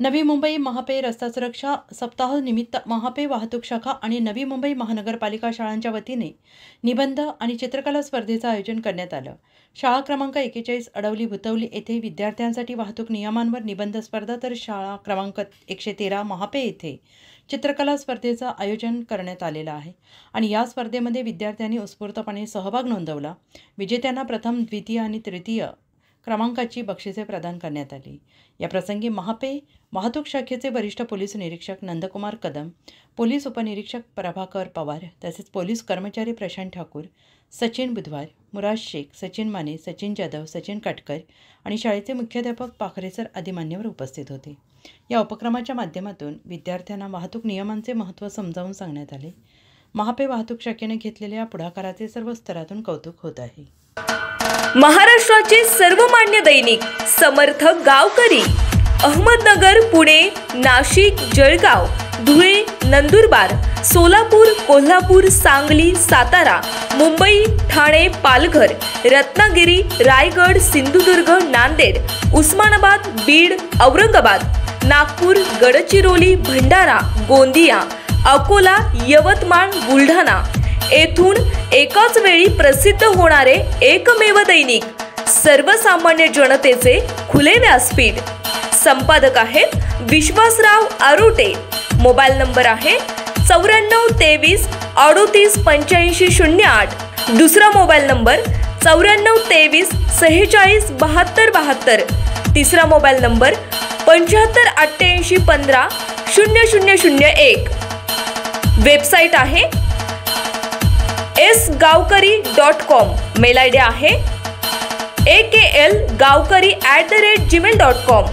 नवी मुंबई महापे रस्ता सुरक्षा सप्ताह निमित्त महापे वाहतूक शाखा आणि नवी मुंबई महानगरपालिका शाळांच्या वतीने निबंध आणि चित्रकला स्पर्धेचं आयोजन करण्यात आलं। शाळा क्रमांक 41 अडवली भुतवली येथे विद्यार्थ्यांसाठी वाहतूक नियमांवर निबंध स्पर्धा, तर शाळा क्रमांक 113 महापे येथे चित्रकला स्पर्धेचं आयोजन करण्यात आलेलं आहे आणि या स्पर्धेमध्ये विद्यार्थ्यांनी उत्स्फूर्तपणे सहभाग नोंदवला। विजेत्यांना प्रथम, द्वितीय आणि तृतीय क्रमांकाची बक्षिसे प्रदान करण्यात आली। या प्रसंगी महापे वाहतूक शाखेचे वरिष्ठ पोलीस निरीक्षक नंदकुमार कदम, पोलीस उपनिरीक्षक प्रभाकर पवार, तसेच पोलीस कर्मचारी प्रशांत ठाकूर, सचिन बुधवार, मुराद शेख, सचिन माने, सचिन जाधव, सचिन काटकर आणि शाळेचे मुख्याध्यापक पाखरे सर आदी मान्यवर उपस्थित होते। या उपक्रमाच्या माध्यमातून विद्यार्थ्यांना वाहतूक नियमांचे महत्त्व समजावून सांगण्यात आले। महापे वाहतूक शाखेने घेतलेल्या पुढाकाराचे सर्व स्तरातून कौतुक होत आहे। महाराष्ट्राचे सर्वमान्य दैनिक समर्थ गावकरी अहमदनगर, पुणे, नाशिक, जळगाव, धुळे, नंदुरबार, सोलापूर, कोल्हापूर, सांगली, सातारा, मुंबई, ठाणे, पालघर, रत्नागिरी, रायगड, सिंधुदुर्ग, नांदेड, उस्मानाबाद, बीड, औरंगाबाद, नागपूर, गडचिरोली, भंडारा, गोंदिया, अकोला, यवतमाळ, बुलढाणा येथून एकाच वेळी प्रसिद्ध होणारे एकमेव दैनिक, सर्वसामान्य जनतेचे खुले व्यासपीठ। संपादक आहेत विश्वासराव आरोटे। मोबाईल नंबर आहे 94 23 38 85 08। दुसरा मोबाईल नंबर 94 23 46 72 72। तिसरा मोबाईल नंबर 75 88 15 0001। वेबसाईट आहे sgavkari.com। मेल आयडी आहे aklgavkari@gmail.com।